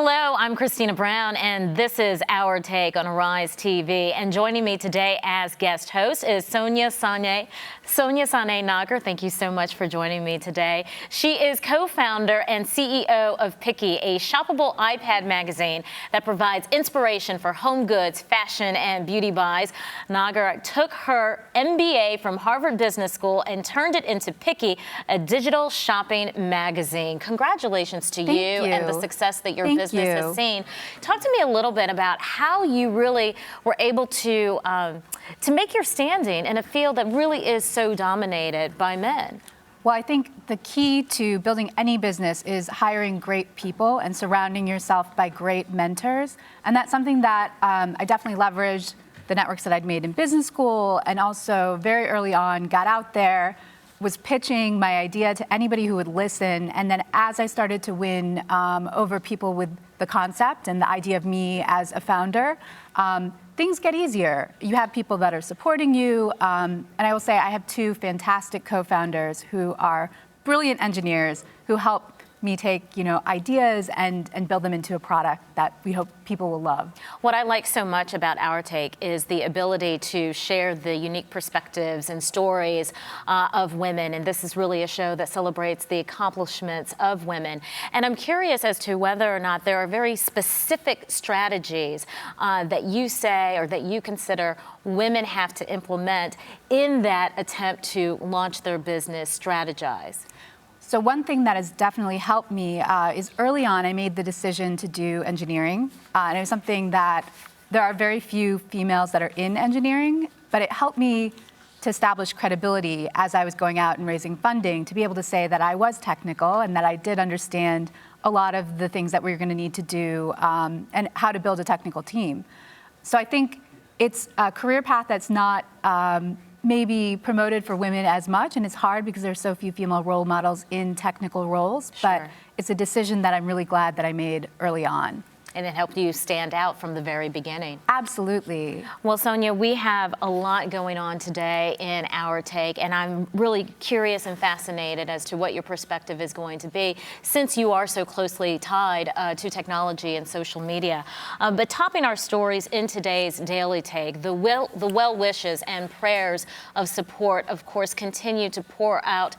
Hello, I'm Christina Brown, and this is Our Take on Arise TV. And joining me today as guest host is Sonia Sane Nagar. Thank you so much for joining me today. She is co-founder and CEO of Picky, a shoppable iPad magazine that provides inspiration for home goods, fashion, and beauty buys. Nagar took her MBA from Harvard Business School and turned it into Picky, a digital shopping magazine. Congratulations to you and the success that your business has seen. Talk to me a little bit about how you really were able to make your standing in a field that really is so dominated by men. Well, I think the key to building any business is hiring great people and surrounding yourself by great mentors. And that's something that I definitely leveraged the networks that I'd made in business school, and also very early on got out there, was pitching my idea to anybody who would listen. And then as I started to win over people with the concept and the idea of me as a founder, things get easier. You have people that are supporting you. And I will say I have two fantastic co-founders who are brilliant engineers who help me take, ideas and build them into a product that we hope people will love. What I like so much about Our Take is the ability to share the unique perspectives and stories of women, and this is really a show that celebrates the accomplishments of women. And I'm curious as to whether or not there are very specific strategies that you say or that you consider women have to implement in that attempt to launch their business, strategize. So one thing that has definitely helped me is early on I made the decision to do engineering. And it was something that there are very few females that are in engineering, but it helped me to establish credibility as I was going out and raising funding, to be able to say that I was technical and that I did understand a lot of the things that we were going to need to do and how to build a technical team. So I think it's a career path that's not maybe promoted for women as much, and it's hard because there's so few female role models in technical roles, but it's a decision that I'm really glad that I made early on. And it helped you stand out from the very beginning. Absolutely. Well, Sonia, we have a lot going on today in Our Take, and I'm really curious and fascinated as to what your perspective is going to be, since you are so closely tied to technology and social media. But topping our stories in today's Daily Take, the well wishes and prayers of support, of course, continue to pour out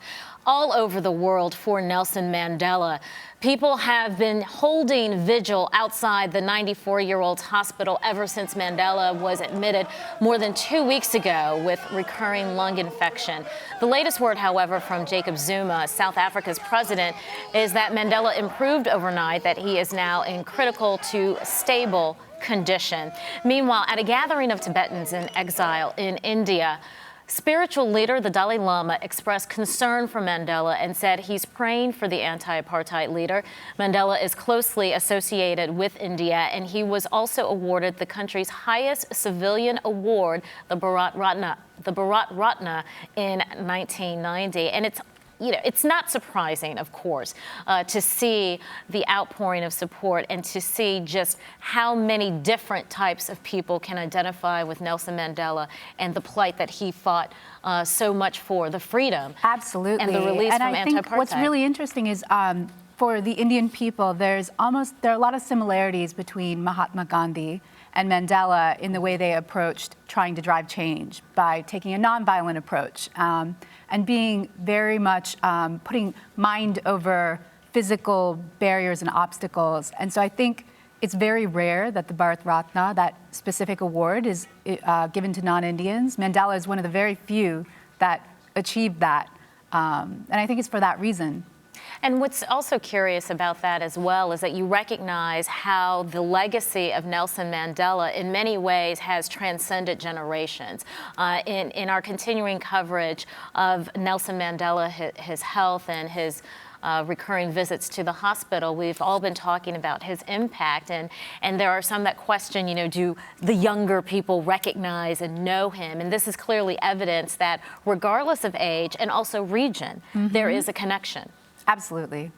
all over the world for Nelson Mandela. People have been holding vigil outside the 94-year-old's hospital ever since Mandela was admitted more than 2 weeks ago with recurring lung infection. The latest word, however, from Jacob Zuma, South Africa's president, is that Mandela improved overnight, that he is now in critical to stable condition. Meanwhile, at a gathering of Tibetans in exile in India, spiritual leader, the Dalai Lama, expressed concern for Mandela and said he's praying for the anti-apartheid leader. Mandela is closely associated with India, and he was also awarded the country's highest civilian award, the Bharat Ratna, in 1990. And it's not surprising, of course, to see the outpouring of support and to see just how many different types of people can identify with Nelson Mandela and the plight that he fought so much for, the freedom. Absolutely. And the release from anti-apartheid. And I think what's really interesting is for the Indian people, there are a lot of similarities between Mahatma Gandhi and Mandela in the way they approached trying to drive change by taking a nonviolent approach and being very much putting mind over physical barriers and obstacles. And so I think it's very rare that the Bharat Ratna, that specific award, is given to non-Indians. Mandela is one of the very few that achieved that. And I think it's for that reason. And what's also curious about that as well is that you recognize how the legacy of Nelson Mandela in many ways has transcended generations. In our continuing coverage of Nelson Mandela, his health and his recurring visits to the hospital, we've all been talking about his impact, and there are some that question, do the younger people recognize and know him? And this is clearly evidence that regardless of age and also region, there is a connection. Absolutely.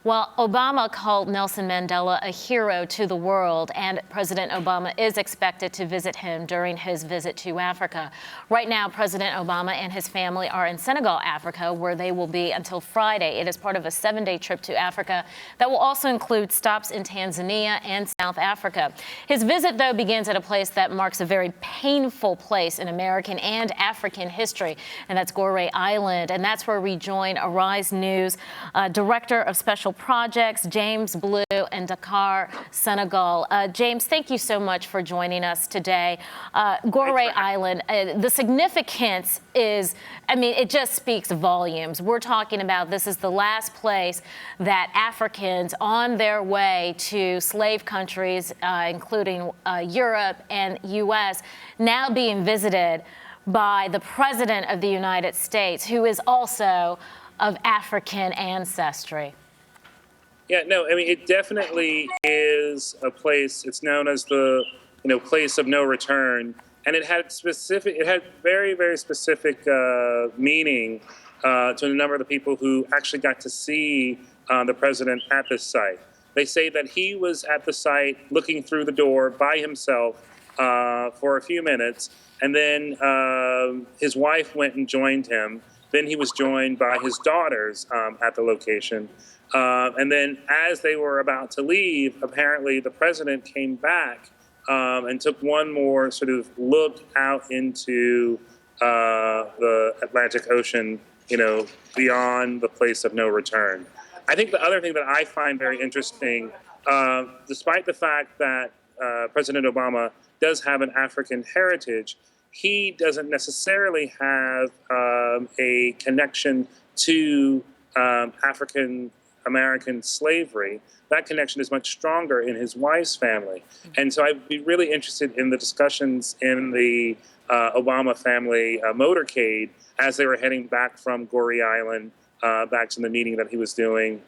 Well, Obama called Nelson Mandela a hero to the world, and President Obama is expected to visit him during his visit to Africa. Right now, President Obama and his family are in Senegal, Africa, where they will be until Friday. It is part of a 7-day trip to Africa that will also include stops in Tanzania and South Africa. His visit, though, begins at a place that marks a very painful place in American and African history, and that's Gorée Island. And that's where we join Arise News Director of Special Projects, James Blue, in Dakar, Senegal. James, thank you so much for joining us today. Gorée Island, the significance is, I mean, it just speaks volumes. We're talking about this is the last place that Africans on their way to slave countries, including Europe and U.S., now being visited by the President of the United States, who is also of African ancestry. Yeah, no, I mean, it definitely is a place. It's known as the, place of no return, and it had very, very specific meaning to a number of the people who actually got to see the president at this site. They say that he was at the site looking through the door by himself for a few minutes, and then his wife went and joined him. Then he was joined by his daughters at the location. And then as they were about to leave, apparently the president came back and took one more sort of look out into the Atlantic Ocean, beyond the place of no return. I think the other thing that I find very interesting, despite the fact that President Obama does have an African heritage, he doesn't necessarily have a connection to African American slavery. That connection is much stronger in his wife's family. And so I'd be really interested in the discussions in the Obama family motorcade as they were heading back from Gorée Island back to the meeting that he was doing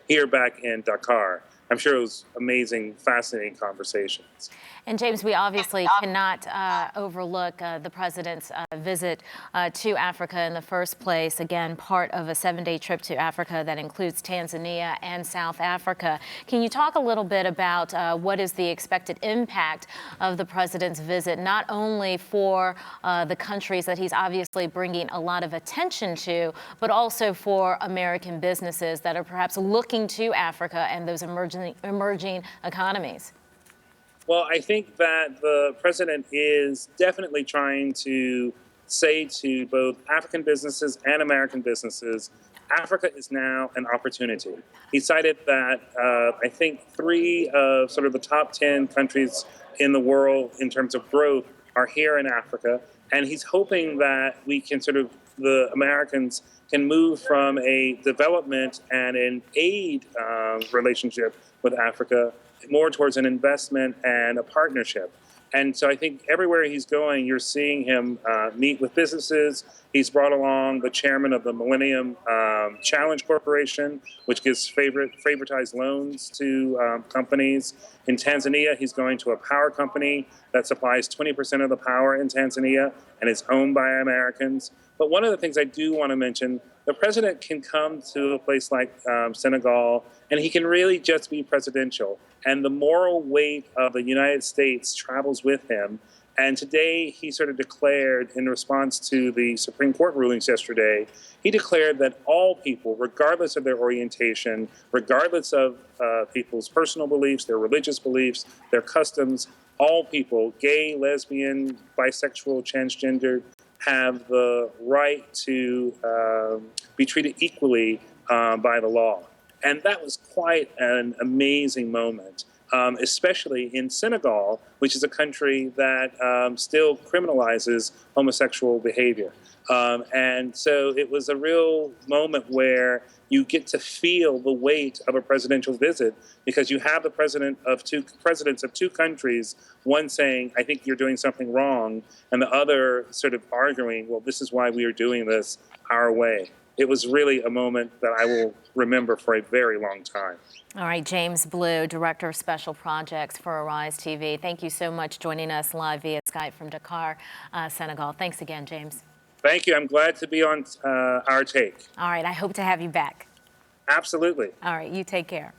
here back in Dakar. I'm sure it was amazing, fascinating conversations. And James, we obviously cannot overlook the president's visit to Africa in the first place. Again, part of a 7-day trip to Africa that includes Tanzania and South Africa. Can you talk a little bit about what is the expected impact of the president's visit, not only for the countries that he's obviously bringing a lot of attention to, but also for American businesses that are perhaps looking to Africa and those emerging economies? Well, I think that the president is definitely trying to say to both African businesses and American businesses, Africa is now an opportunity. He cited that I think 3 of sort of the top 10 countries in the world in terms of growth are here in Africa. And he's hoping that we can the Americans can move from a development and an aid relationship with Africa more towards an investment and a partnership. And so I think everywhere he's going, you're seeing him meet with businesses. He's brought along the chairman of the Millennium Challenge Corporation, which gives favoritized loans to companies. In Tanzania, he's going to a power company that supplies 20% of the power in Tanzania and is owned by Americans. But one of the things I do want to mention, the president can come to a place like Senegal, and he can really just be presidential. And the moral weight of the United States travels with him. And today he sort of declared, in response to the Supreme Court rulings yesterday, he declared that all people, regardless of their orientation, regardless of people's personal beliefs, their religious beliefs, their customs, all people, gay, lesbian, bisexual, transgender, have the right to be treated equally by the law. And that was quite an amazing moment, especially in Senegal, which is a country that still criminalizes homosexual behavior. And so it was a real moment where you get to feel the weight of a presidential visit, because you have the presidents of two countries, one saying, I think you're doing something wrong, and the other sort of arguing, well, this is why we are doing this our way. It was really a moment that I will remember for a very long time. All right, James Blue, Director of Special Projects for Arise TV. Thank you so much joining us live via Skype from Dakar, Senegal. Thanks again, James. Thank you. I'm glad to be on Our Take. All right, I hope to have you back. Absolutely. All right, you take care.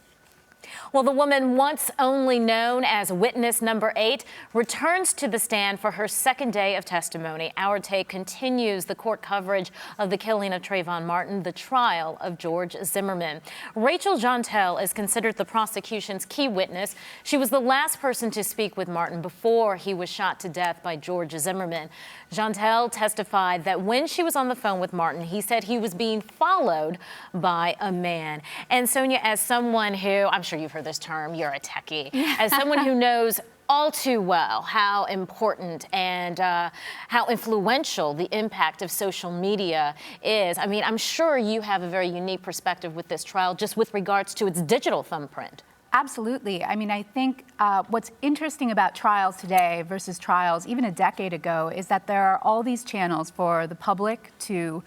Well, the woman once only known as witness number 8 returns to the stand for her second day of testimony. Our Take continues the court coverage of the killing of Trayvon Martin, the trial of George Zimmerman. Rachel Jeantel is considered the prosecution's key witness. She was the last person to speak with Martin before he was shot to death by George Zimmerman. Jeantel testified that when she was on the phone with Martin, he said he was being followed by a man. And Sonia, as someone who, I'm sure you've heard this term, you're a techie, as someone who knows all too well how important and how influential the impact of social media is. I mean, I'm sure you have a very unique perspective with this trial, just with regards to its digital thumbprint. Absolutely. I mean, I think what's interesting about trials today versus trials even a decade ago is that there are all these channels for the public to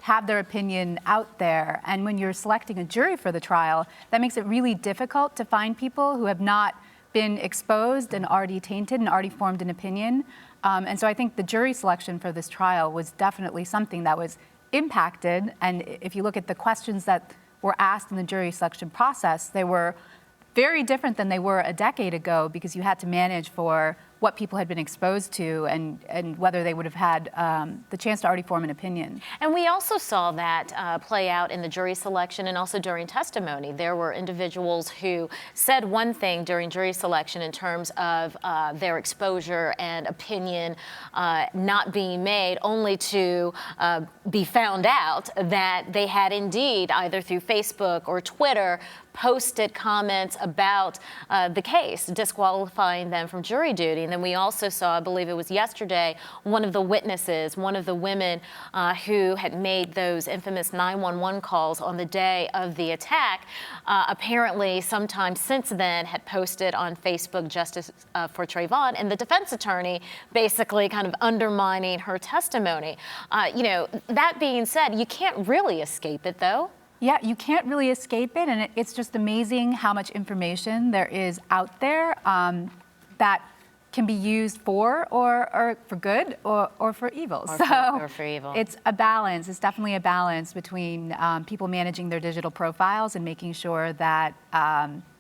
have their opinion out there. And when you're selecting a jury for the trial, that makes it really difficult to find people who have not been exposed and already tainted and already formed an opinion. And so I think the jury selection for this trial was definitely something that was impacted. And if you look at the questions that were asked in the jury selection process, they were very different than they were a decade ago, because you had to manage for what people had been exposed to and whether they would have had the chance to already form an opinion. And we also saw that play out in the jury selection and also during testimony. There were individuals who said one thing during jury selection in terms of their exposure and opinion not being made, only to be found out that they had indeed, either through Facebook or Twitter, posted comments about the case, disqualifying them from jury duty. And then we also saw, I believe it was yesterday, one of the witnesses, one of the women who had made those infamous 911 calls on the day of the attack, apparently sometime since then had posted on Facebook justice for Trayvon, and the defense attorney basically kind of undermining her testimony. You know, that being said, you can't really escape it, though. Yeah, you can't really escape it, and it's just amazing how much information there is out there that can be used for or for good or for evil. Or for evil. It's a balance. It's definitely a balance between people managing their digital profiles and making sure that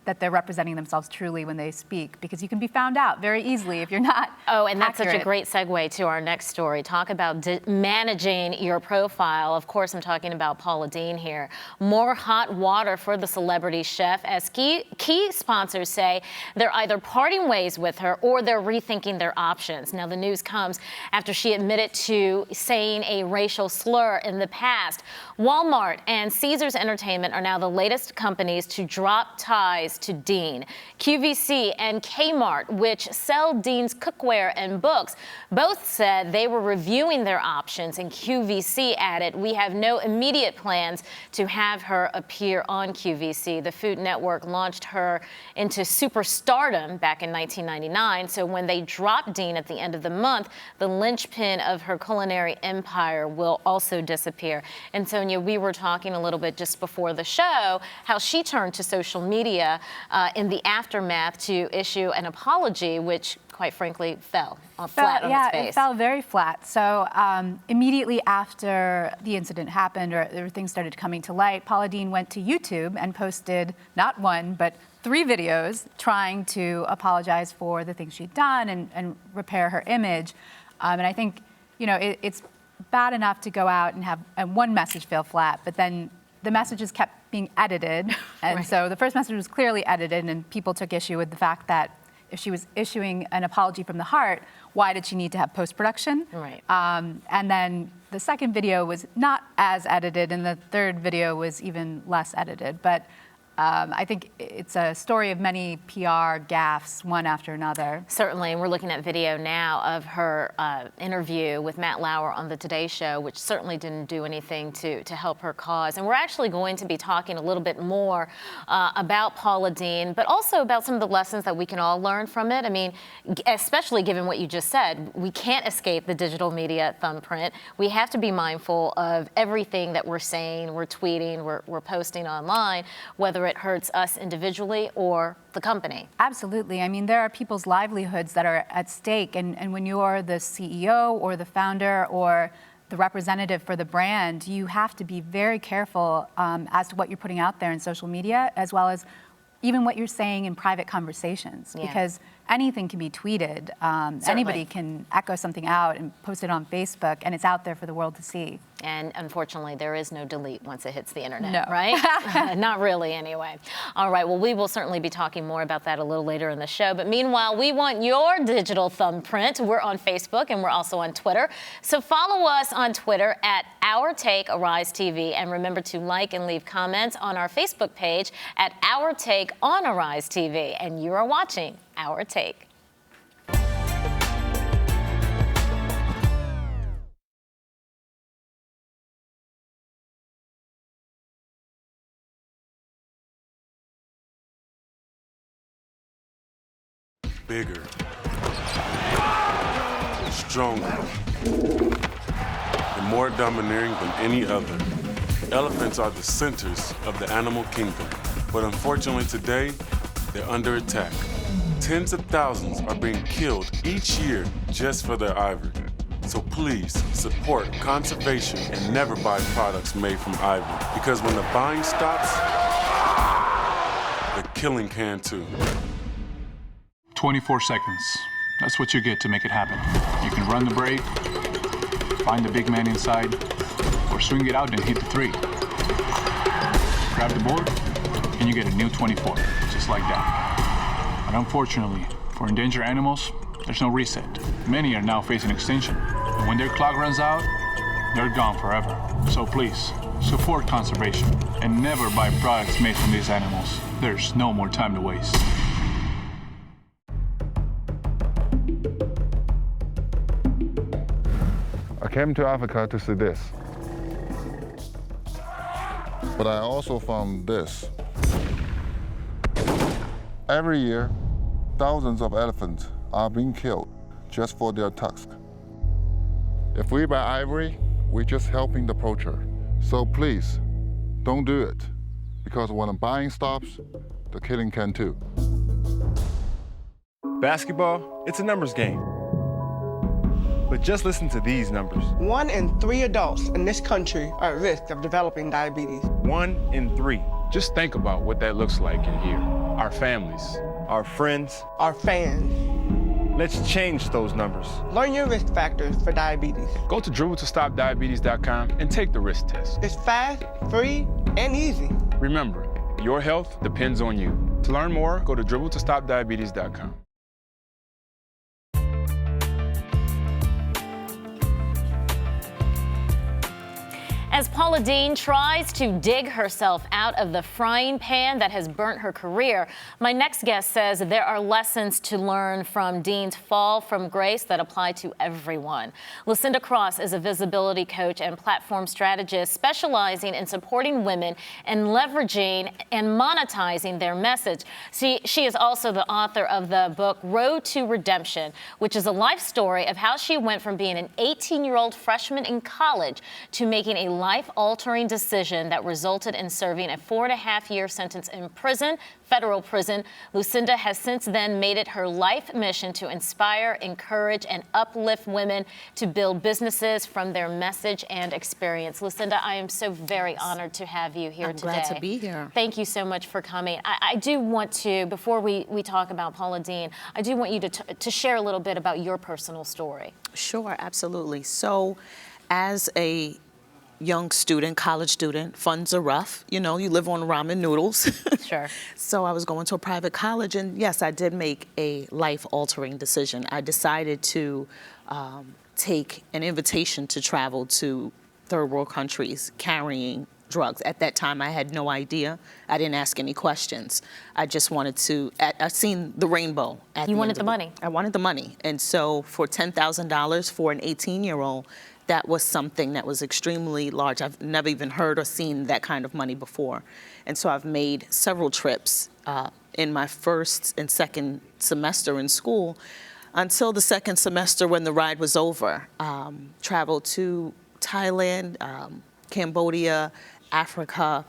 that they're representing themselves truly when they speak, because you can be found out very easily if you're not and that's accurate. such a great segue to our next story. Talk about managing your profile. Of course, I'm talking about Paula Deen here. More hot water for the celebrity chef, as key sponsors say they're either parting ways with her or they're rethinking their options. Now, the news comes after she admitted to saying a racial slur in the past. Walmart and Caesars Entertainment are now the latest companies to drop ties to Deen. QVC and Kmart, which sell Deen's cookware and books, both said they were reviewing their options, and QVC added, "We have no immediate plans to have her appear on QVC." The Food Network launched her into superstardom back in 1999, so when they drop Deen at the end of the month, the linchpin of her culinary empire will also disappear. And Sonia, we were talking a little bit just before the show how she turned to social media in the aftermath to issue an apology, which quite frankly fell flat on its face. It fell very flat. So immediately after the incident happened, or things started coming to light, Paula Deen went to YouTube and posted not one, but 3 videos trying to apologize for the things she'd done and repair her image. And I think, you know, it's bad enough to go out and have one message fail flat, but then the messages kept being edited. And Right. So the first message was clearly edited, and people took issue with the fact that if she was issuing an apology from the heart, why did she need to have post-production? Right. And then the second video was not as edited, and the third video was even less edited. But I think it's a story of many PR gaffes, one after another. Certainly, and we're looking at video now of her interview with Matt Lauer on the Today Show, which certainly didn't do anything to help her cause. And we're actually going to be talking a little bit more about Paula Deen, but also about some of the lessons that we can all learn from it. I mean, especially given what you just said, we can't escape the digital media thumbprint. We have to be mindful of everything that we're saying, we're tweeting, we're posting online, whether it hurts us individually or the company. Absolutely. I mean, there are people's livelihoods that are at stake. And when you are the CEO or the founder or the representative for the brand, you have to be very careful as to what you're putting out there in social media, as well as even what you're saying in private conversations, because anything can be tweeted. Anybody can echo something out and post it on Facebook, and it's out there for the world to see. And unfortunately, there is no delete once it hits the internet, No. right? Not really, anyway. All right, well, we will certainly be talking more about that a little later in the show. But meanwhile, we want your digital thumbprint. We're on Facebook, and we're also on Twitter. So follow us on Twitter at Our Take Arise TV. And remember to like and leave comments on our Facebook page at Our Take on Arise TV. And you are watching Our Take. Bigger, stronger, and more domineering than any other. Elephants are the centers of the animal kingdom, but unfortunately today, they're under attack. Tens of thousands are being killed each year just for their ivory. So please support conservation and never buy products made from ivory, because when the buying stops, the killing can too. 24 seconds. That's what you get to make it happen. You can run the break, find the big man inside, or swing it out and hit the 3. Grab the board, and you get a new 24, just like that. But unfortunately, for endangered animals, there's no reset. Many are now facing extinction. And when their clock runs out, they're gone forever. So please, support conservation and never buy products made from these animals. There's no more time to waste. I came to Africa to see this. But I also found this. Every year, thousands of elephants are being killed just for their tusk. If we buy ivory, we're just helping the poacher. So please, don't do it. Because when the buying stops, the killing can too. Basketball, it's a numbers game. But just listen to these numbers. 1 in 3 adults in this country are at risk of developing diabetes. 1 in 3. Just think about what that looks like in here. Our families. Our friends. Our fans. Let's change those numbers. Learn your risk factors for diabetes. Go to dribble2stopdiabetes.com and take the risk test. It's fast, free, and easy. Remember, your health depends on you. To learn more, go to dribble2stopdiabetes.com. As Paula Deen tries to dig herself out of the frying pan that has burnt her career, my next guest says there are lessons to learn from Deen's fall from grace that apply to everyone. Lucinda Cross is a visibility coach and platform strategist specializing in supporting women and leveraging and monetizing their message. She is also the author of the book Road to Redemption, which is a life story of how she went from being an 18-year-old freshman in college to making a life-altering decision that resulted in serving a 4.5-year sentence in prison, federal prison. Lucinda has since then made it her life mission to inspire, encourage, and uplift women to build businesses from their message and experience. Lucinda, I am so very honored to have you here today. I'm glad to be here. Thank you so much for coming. I do want to, before we talk about Paula Deen, I do want you to share a little bit about your personal story. Sure, absolutely. So as a young student, college student, funds are rough. You know, you live on ramen noodles. Sure. So I was going to a private college, and yes, I did make a life-altering decision. I decided to take an invitation to travel to third world countries carrying drugs. At that time, I had no idea. I didn't ask any questions. I just wanted to, I seen the rainbow. You wanted the money. I wanted the money. And so for $10,000 for an 18-year-old, that was something that was extremely large. I've never even heard or seen that kind of money before. And so I've made several trips in my first and second semester in school until the second semester when the ride was over. Traveled to Thailand, Cambodia, Africa,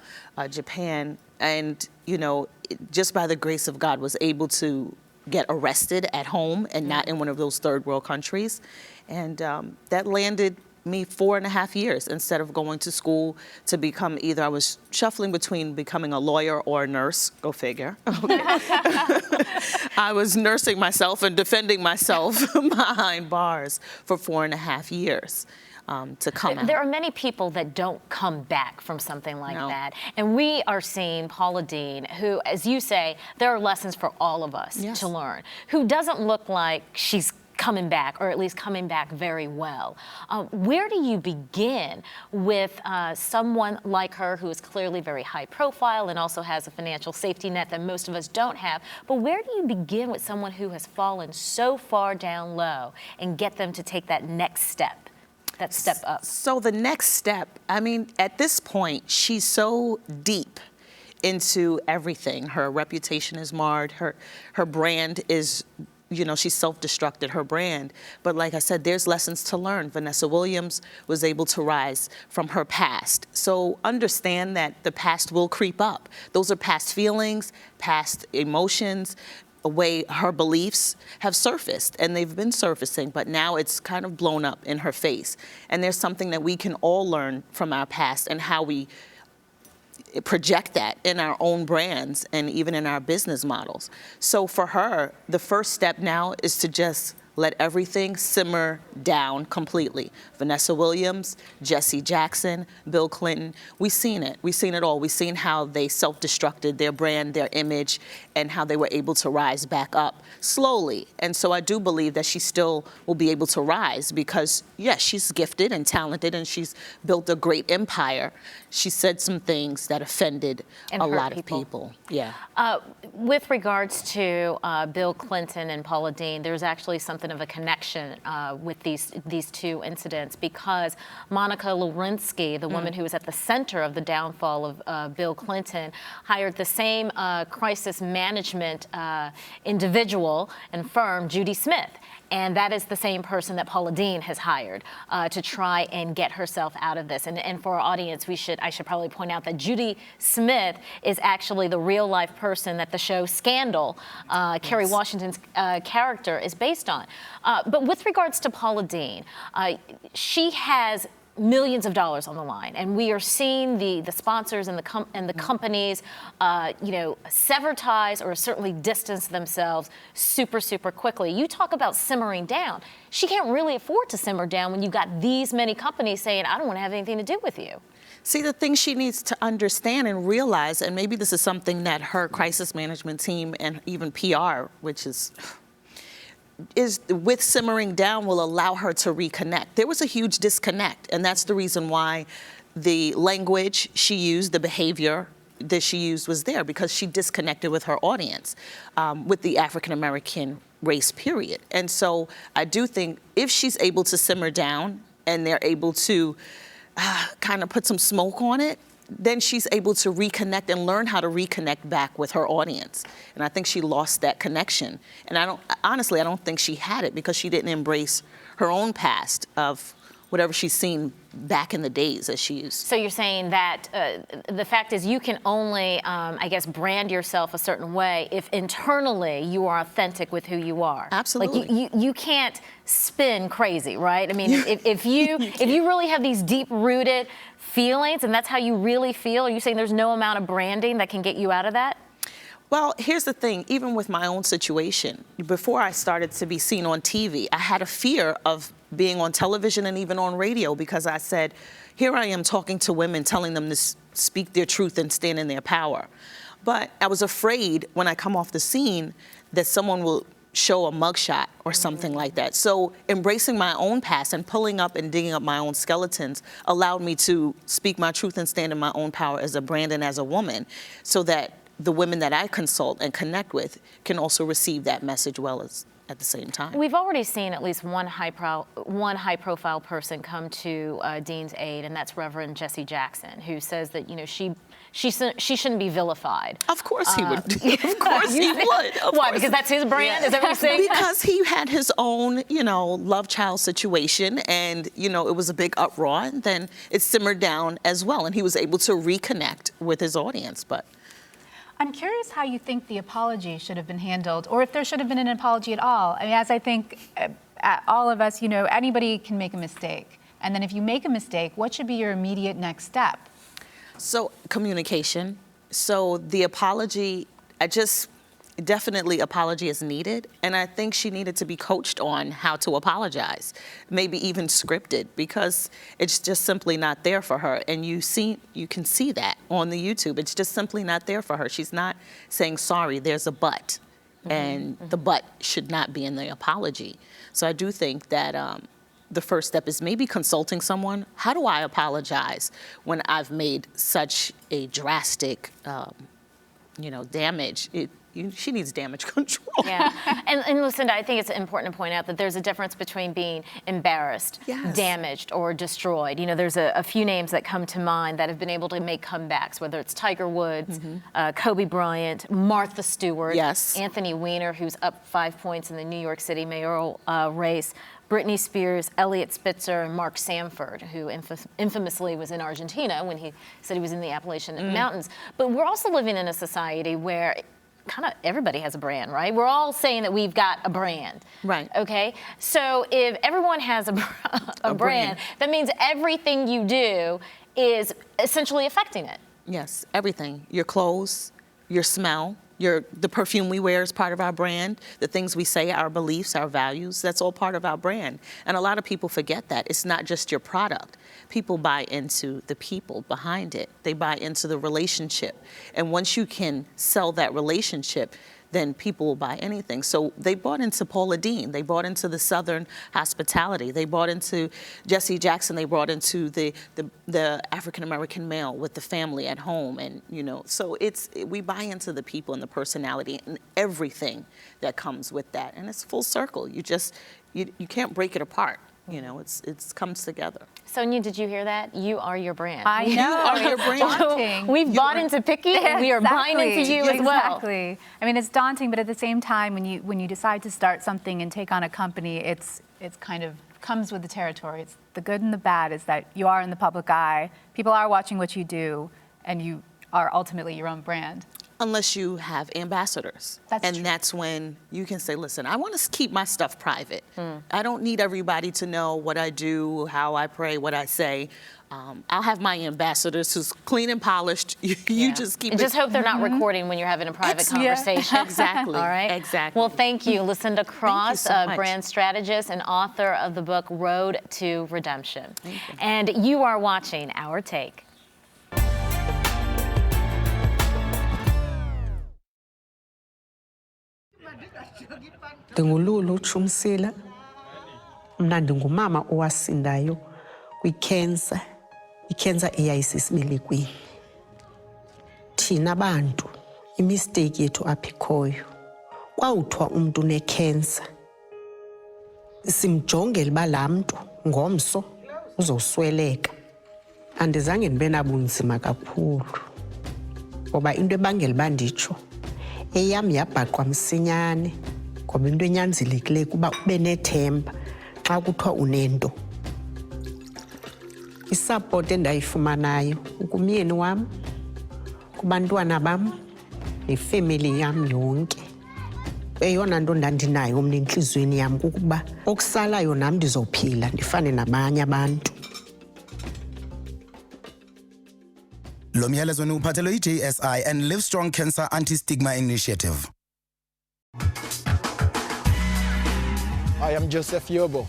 Japan, and, you know, just by the grace of God was able to get arrested at home and not in one of those third world countries. And that landed me 4.5 years instead of going to school to become I was shuffling between becoming a lawyer or a nurse, go figure. Okay. I was nursing myself and defending myself behind bars for 4.5 years. To come out. There are many people that don't come back from something like that. And we are seeing Paula Deen, who, as you say, there are lessons for all of us to learn, who doesn't look like she's coming back, or at least coming back very well. Where do you begin with someone like her who is clearly very high profile and also has a financial safety net that most of us don't have? But where do you begin with someone who has fallen so far down low and get them to take that next step? That step up? So the next step, I mean, at this point, she's so deep into everything. Her reputation is marred. Her brand is, she's self-destructed her brand. But like I said, there's lessons to learn. Vanessa Williams was able to rise from her past. So understand that the past will creep up. Those are past feelings, past emotions, a way her beliefs have surfaced, and they've been surfacing, but now it's kind of blown up in her face. And there's something that we can all learn from our past and how we project that in our own brands and even in our business models. So for her, the first step now is to just let everything simmer down completely. Vanessa Williams, Jesse Jackson, Bill Clinton, we've seen it. We've seen it all. We've seen how they self-destructed their brand, their image, and how they were able to rise back up slowly. And so I do believe that she still will be able to rise because, yes, she's gifted and talented and she's built a great empire. She said some things that offended a lot of people. Yeah. With regards to Bill Clinton and Paula Deen, there's actually something of a connection with these two incidents because Monica Lewinsky, the woman who was at the center of the downfall of Bill Clinton, hired the same crisis management individual and firm, Judy Smith. And that is the same person that Paula Deen has hired to try and get herself out of this. And for our audience, I should probably point out that Judy Smith is actually the real life person that the show Scandal, Kerry Washington's character, is based on. But with regards to Paula Deen, she has millions of dollars on the line, and we are seeing the sponsors and the companies, sever ties or certainly distance themselves super quickly. You talk about simmering down. She can't really afford to simmer down when you've got these many companies saying, "I don't want to have anything to do with you." See, the thing she needs to understand and realize, and maybe this is something that her crisis management team and even PR, which is with simmering down, will allow her to reconnect. There was a huge disconnect, and that's the reason why the language she used, the behavior that she used was there, because she disconnected with her audience, with the African American race, period. And so I do think if she's able to simmer down and they're able to kind of put some smoke on it, then she's able to reconnect and learn how to reconnect back with her audience. And I think she lost that connection. And I don't think she had it because she didn't embrace her own past of whatever she's seen back in the days as she used. So you're saying that the fact is you can only, brand yourself a certain way if internally you are authentic with who you are. Absolutely. Like you can't spin crazy, right? I mean, if you really have these deep-rooted feelings and that's how you really feel, are you saying there's no amount of branding that can get you out of that? Well, here's the thing, even with my own situation, before I started to be seen on TV, I had a fear of being on television and even on radio because I said, here I am talking to women, telling them to speak their truth and stand in their power. But I was afraid when I come off the scene that someone will show a mugshot or something like that. So embracing my own past and pulling up and digging up my own skeletons allowed me to speak my truth and stand in my own power as a brand and as a woman, so that the women that I consult and connect with can also receive that message well as at the same time. We've already seen at least one high-profile person come to Dean's aid, and that's Reverend Jesse Jackson, who says that she shouldn't be vilified. Of course he would. Of course he would. Why? Because that's his brand? Is that what you're saying? Because he had his own, love child situation, and, it was a big uproar, and then it simmered down as well, and he was able to reconnect with his audience. But I'm curious how you think the apology should have been handled, or if there should have been an apology at all. I mean, as I think all of us, anybody can make a mistake. And then if you make a mistake, what should be your immediate next step? So communication. So the apology, definitely apology is needed. And I think she needed to be coached on how to apologize, maybe even scripted, because it's just simply not there for her. And you can see that on the YouTube. It's just simply not there for her. She's not saying sorry, there's a but. And the but should not be in the apology. So I do think that the first step is maybe consulting someone. How do I apologize when I've made such a drastic, damage? She needs damage control. Yeah, and Lucinda, I think it's important to point out that there's a difference between being embarrassed, Yes. damaged, or destroyed. There's a few names that come to mind that have been able to make comebacks, whether it's Tiger Woods, Kobe Bryant, Martha Stewart, Yes. Anthony Weiner, who's up 5 points in the New York City mayoral race, Britney Spears, Elliot Spitzer, and Mark Sanford, who infamously was in Argentina when he said he was in the Appalachian Mountains. But we're also living in a society where kind of everybody has a brand, right? We're all saying that we've got a brand. Right. Okay? So if everyone has a brand, that means everything you do is essentially affecting it. Yes, everything. Your clothes, your smell, the perfume we wear is part of our brand. The things we say, our beliefs, our values, that's all part of our brand. And a lot of people forget that. It's not just your product. People buy into the people behind it. They buy into the relationship. And once you can sell that relationship, then people will buy anything. So they bought into Paula Deen. They bought into the Southern hospitality. They bought into Jesse Jackson. They brought into the African-American male with the family at home. And, so we buy into the people and the personality and everything that comes with that. And it's full circle. You can't break it apart. It comes together. Sonia, did you hear that? You are your brand. I know. You are your brand. Daunting. We've bought into Picky, and we are buying into you as well. Exactly. I mean, it's daunting, but at the same time, when you decide to start something and take on a company, it's kind of comes with the territory. It's the good and the bad is that you are in the public eye. People are watching what you do, and you are ultimately your own brand. Unless you have ambassadors. That's true. That's when you can say, listen, I want to keep my stuff private. I don't need everybody to know what I do, how I pray, what I say. I'll have my ambassadors who's clean and polished. You just keep Just hope they're not recording when you're having a private conversation. Exactly. All right? Exactly. Well, thank you, Lucinda Cross, so much. brand strategist and author of the book Road to Redemption. Thank you. And you are watching Our Take. Ndingululu Chumsila. Mna ndingumama owasindayo kwi-cancer. I-cancer eyayisesibelekweni. Thina bantu, imistake yethu apha ikhoyo. Kwawuthiwa umuntu une-cancer. Simjongela uba laa mntu ngomso uzosweleka. Andizange ndibe nabunzima kakhulu. Ngoba into ebangela uba nditsho, eyam yabhaqwa msinyane. Ngoba into enyanzelekileyo kuba ube nethemba xa kuthiwa unento. Isapoti endayifumanayo kumyeni wam, kubantwana bam, nefemeli yam yonke. Eyona nto ndandinayo mna entliziyweni yam kukuba okusalayo nam ndizophila ndifane nabanye abantu. Lo myalezo niwuphathelwe yi-JSI and Livestrong Cancer Anti-Stigma Initiative. I am Joseph Yobo.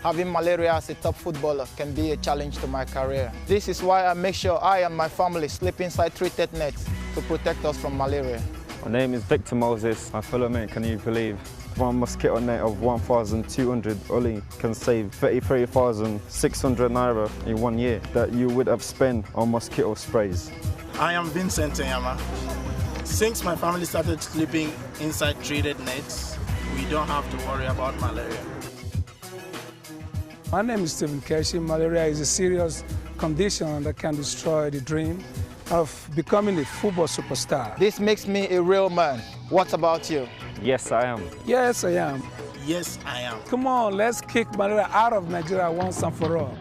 Having malaria as a top footballer can be a challenge to my career. This is why I make sure I and my family sleep inside treated nets to protect us from malaria. My name is Victor Moses. My fellow mate, can you believe? One mosquito net of 1,200 only can save 33,600 naira in 1 year that you would have spent on mosquito sprays. I am Vincent Nyama. Since my family started sleeping inside treated nets, we don't have to worry about malaria. My name is Stephen Keshi. Malaria is a serious condition that can destroy the dream of becoming a football superstar. This makes me a real man. What about you? Yes, I am. Yes, I am. Yes, I am. Come on, let's kick malaria out of Nigeria once and for all.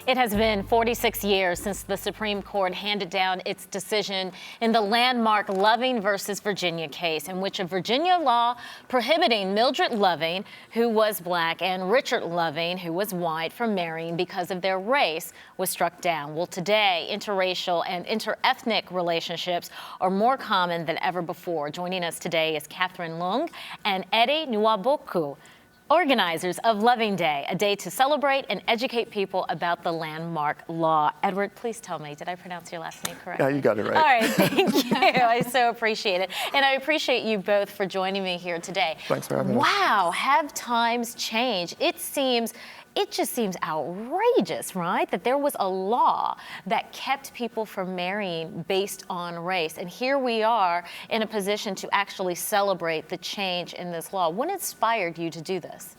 It has been 46 years since the Supreme Court handed down its decision in the landmark Loving versus Virginia case, in which a Virginia law prohibiting Mildred Loving, who was black, and Richard Loving, who was white, from marrying because of their race was struck down. Well, today, interracial and interethnic relationships are more common than ever before. Joining us today is Catherine Lung and Eddie Nwaboku, organizers of Loving Day, a day to celebrate and educate people about the landmark law. Edward, please tell me, did I pronounce your last name correctly? Yeah, you got it right. All right, thank you. I so appreciate it. And I appreciate you both for joining me here today. Thanks for having us. Wow, have times changed? It just seems outrageous, right? That there was a law that kept people from marrying based on race. And here we are in a position to actually celebrate the change in this law. What inspired you to do this?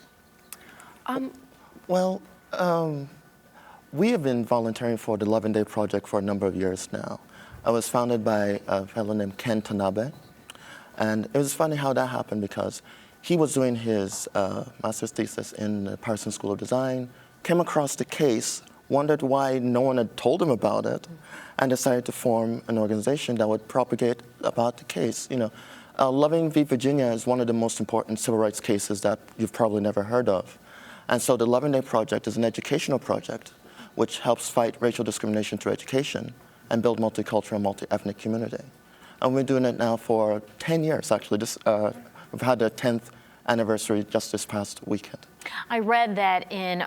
We have been volunteering for the Loving Day Project for a number of years now. I was founded by a fellow named Ken Tanabe. And it was funny how that happened because he was doing his master's thesis in the Parsons School of Design, came across the case, wondered why no one had told him about it, and decided to form an organization that would propagate about the case. You know, Loving v. Virginia is one of the most important civil rights cases that you've probably never heard of. And so the Loving Day Project is an educational project which helps fight racial discrimination through education and build multicultural, multi-ethnic community. And we're doing it now for 10 years, actually. We've had the 10th anniversary just this past weekend. I read that in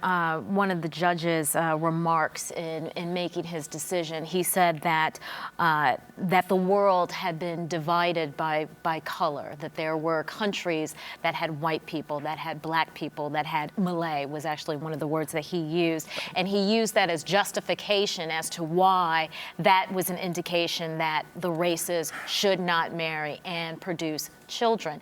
one of the judge's remarks in making his decision, he said that that the world had been divided by color, that there were countries that had white people, that had black people, that had Malay was actually one of the words that he used. And he used that as justification as to why that was an indication that the races should not marry and produce children.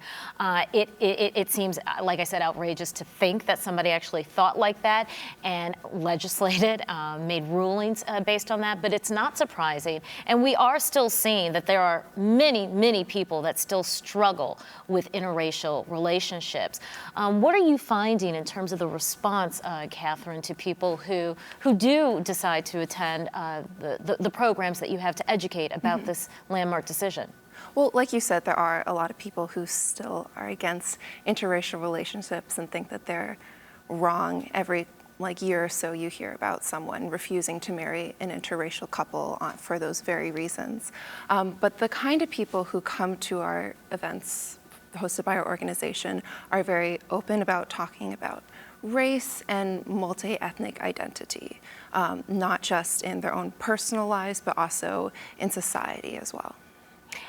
It seems, like I said, outrageous to think that somebody actually thought like that and legislated, made rulings based on that, but it's not surprising. And we are still seeing that there are many, many people that still struggle with interracial relationships. What are you finding in terms of the response, Catherine, to people who do decide to attend the programs that you have to educate about this landmark decision? Well, like you said, there are a lot of people who still are against interracial relationships and think that they're wrong. Every year or so you hear about someone refusing to marry an interracial couple for those very reasons. But the kind of people who come to our events hosted by our organization are very open about talking about race and multi-ethnic identity, not just in their own personal lives, but also in society as well.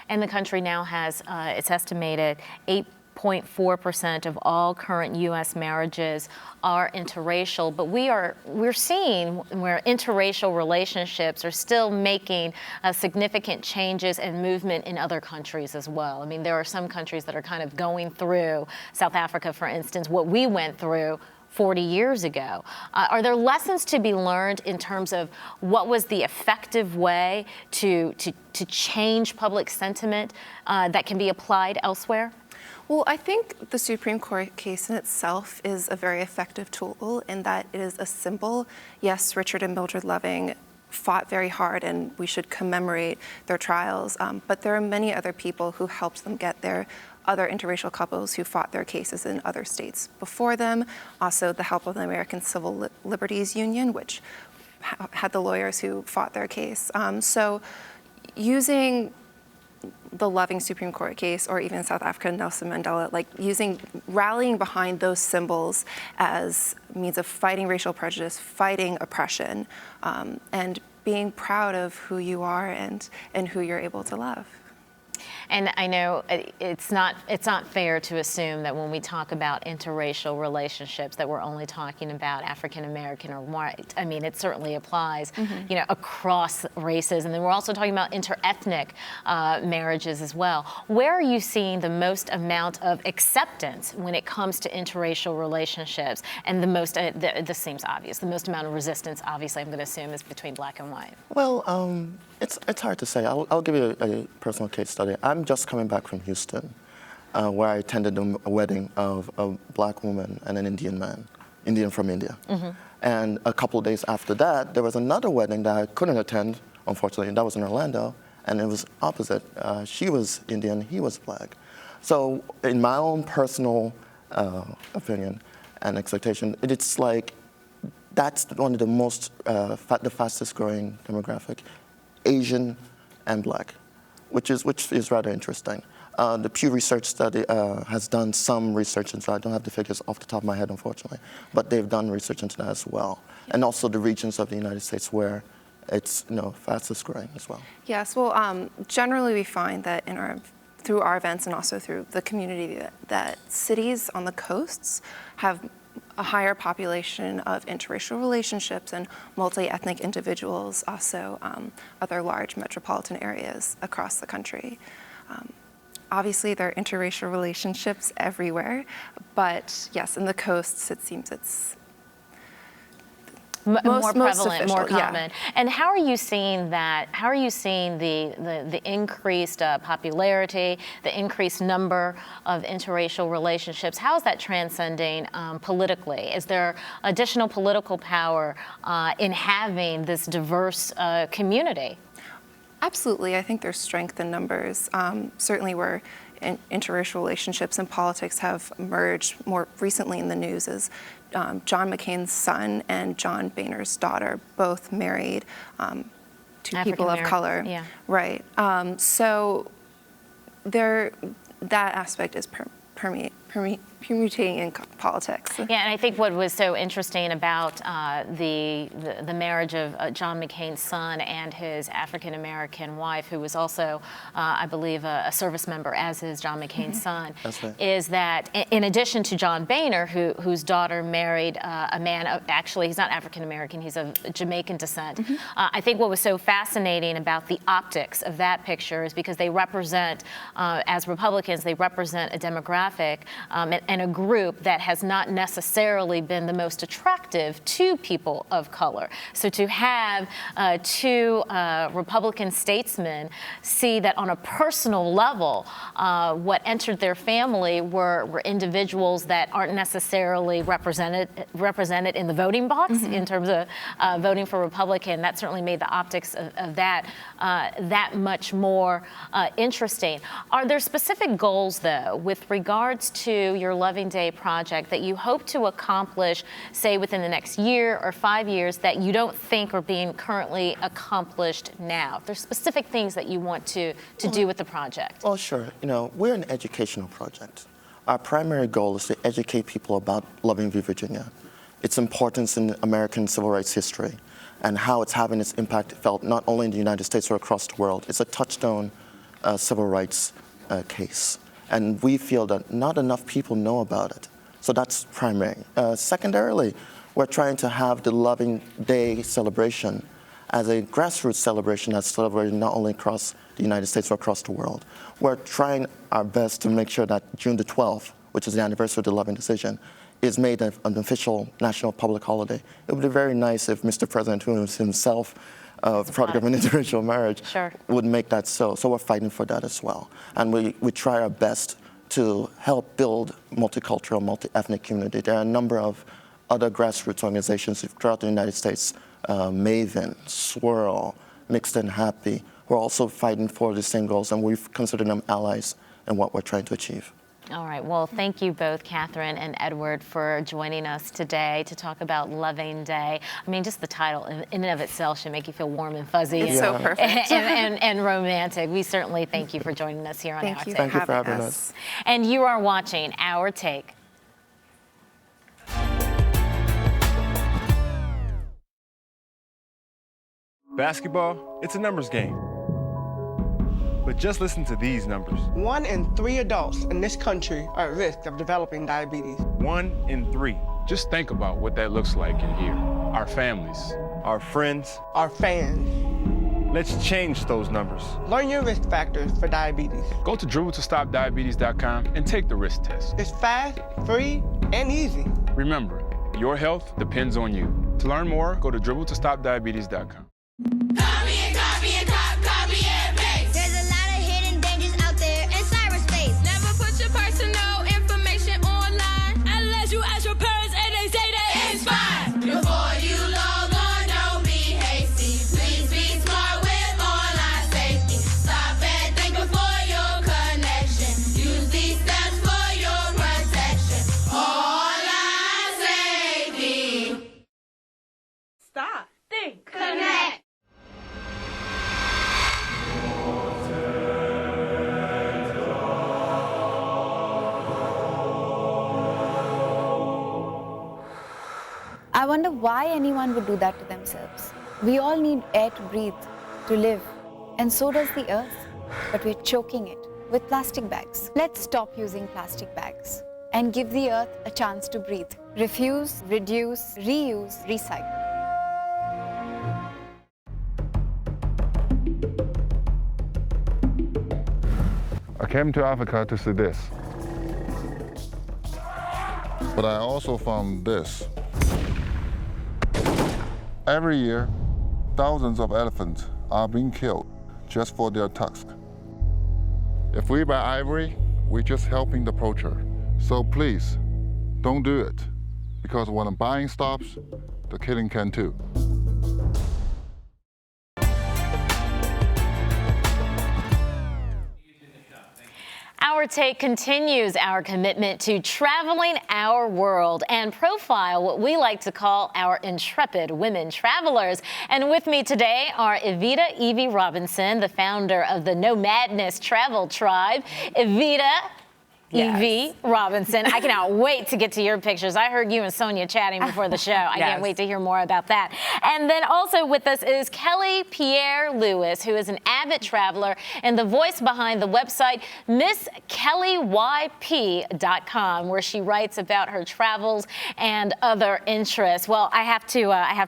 And the country now has, it's estimated, 8.4% of all current U.S. marriages are interracial, but we're seeing where interracial relationships are still making significant changes and movement in other countries as well. I mean, there are some countries that are kind of going through, South Africa, for instance, what we went through 40 years ago. Are there lessons to be learned in terms of what was the effective way to change public sentiment that can be applied elsewhere? Well, I think the Supreme Court case in itself is a very effective tool in that it is a symbol. Yes, Richard and Mildred Loving fought very hard and we should commemorate their trials, but there are many other people who helped them get there. Other interracial couples who fought their cases in other states before them. Also the help of the American Civil Liberties Union, which had the lawyers who fought their case. So using the Loving Supreme Court case, or even South Africa, Nelson Mandela, rallying behind those symbols as means of fighting racial prejudice, fighting oppression, and being proud of who you are and who you're able to love. And I know it's not fair to assume that when we talk about interracial relationships that we're only talking about African American or white. I mean, it certainly applies, you know, across races. And then we're also talking about interethnic marriages as well. Where are you seeing the most amount of acceptance when it comes to interracial relationships? And the most, this seems obvious, the most amount of resistance, obviously, I'm going to assume, is between black and white. Well, it's hard to say. I'll give you a personal case study. I'm just coming back from Houston, where I attended a wedding of a black woman and an Indian man. Indian from India. And a couple of days after that, there was another wedding that I couldn't attend, unfortunately, and that was in Orlando, and it was opposite. She was Indian, he was black. So in my own personal opinion and expectation, it's like that's one of the most, the fastest growing demographic, Asian and black, which is rather interesting. The Pew Research study has done some research into that. I don't have the figures off the top of my head, unfortunately, but they've done research into that as well. And also the regions of the United States where it's fastest growing as well. Yes, well, generally we find that through our events and also through the community that cities on the coasts have a higher population of interracial relationships and multi-ethnic individuals, also other large metropolitan areas across the country. Obviously, there are interracial relationships everywhere, but yes, in the coasts, it seems it's more prevalent, official, more common. Yeah. And how are you seeing that? How are you seeing the increased popularity, the increased number of interracial relationships? How is that transcending politically? Is there additional political power in having this diverse community? Absolutely. I think there's strength in numbers. Certainly where interracial relationships and politics have merged more recently in the news is John McCain's son and John Boehner's daughter both married to people of color. Yeah. Right. So that aspect is permutating in politics. Yeah, and I think what was so interesting about the marriage of John McCain's son and his African-American wife, who was also, I believe, a service member, as is John McCain's son, is that in addition to John Boehner, whose daughter married a man, actually he's not African-American, he's of Jamaican descent. I think what was so fascinating about the optics of that picture is because they represent, as Republicans, they represent a demographic and a group that has not necessarily been the most attractive to people of color. So to have two Republican statesmen see that on a personal level, what entered their family were individuals that aren't necessarily represented in the voting box in terms of voting for Republican, that certainly made the optics of that that much more interesting. Are there specific goals, though, with regards to your Loving Day project that you hope to accomplish, say, within the next year or 5 years that you don't think are being currently accomplished now? There's specific things that you want to do with the project. Well, sure. We're an educational project. Our primary goal is to educate people about Loving v. Virginia, its importance in American civil rights history, and how it's having its impact felt not only in the United States or across the world. It's a touchstone civil rights case. And we feel that not enough people know about it. So that's primary. Secondarily, we're trying to have the Loving Day celebration as a grassroots celebration that's celebrated not only across the United States or across the world. We're trying our best to make sure that June the 12th, which is the anniversary of the Loving decision, is made an official national public holiday. It would be very nice if Mr. President, who is himself a product of an interracial marriage, would make that so. So we're fighting for that as well. And we try our best to help build multicultural, multi-ethnic community. There are a number of other grassroots organizations throughout the United States, Maven, Swirl, Mixed and Happy, who are also fighting for the same goals, and we've considered them allies in what we're trying to achieve. All right. Well, thank you both, Catherine and Edward, for joining us today to talk about Loving Day. I mean, just the title in and of itself should make you feel warm and fuzzy. It's so perfect. and romantic. We certainly thank you for joining us here on Our Take. Thank you for having us. And you are watching Our Take. Basketball, it's a numbers game. But just listen to these numbers. 1 in 3 adults in this country are at risk of developing diabetes. 1 in 3. Just think about what that looks like in here. Our families. Our friends. Our fans. Let's change those numbers. Learn your risk factors for diabetes. Go to dribble2stopdiabetes.com and take the risk test. It's fast, free, and easy. Remember, your health depends on you. To learn more, go to dribble2stopdiabetes.com. Never put your personal information online unless you ask your parents and they say that I wonder why anyone would do that to themselves. We all need air to breathe, to live, and so does the earth. But we're choking it with plastic bags. Let's stop using plastic bags and give the earth a chance to breathe. Refuse, reduce, reuse, recycle. I came to Africa to see this. But I also found this. Every year, thousands of elephants are being killed just for their tusk. If we buy ivory, we're just helping the poacher. So please, don't do it. Because when the buying stops, the killing can too. Our Take continues our commitment to traveling our world and profile what we like to call our intrepid women travelers. And with me today are Evita Evie Robinson, the founder of the Nomadness Travel Tribe. Evita Evie Robinson. I cannot wait to get to your pictures. I heard you and Sonia chatting before the show. I can't wait to hear more about that. And then also with us is Kelly Pierre Lewis, who is an avid traveler and the voice behind the website MissKellyYP.com, where she writes about her travels and other interests. Well, I have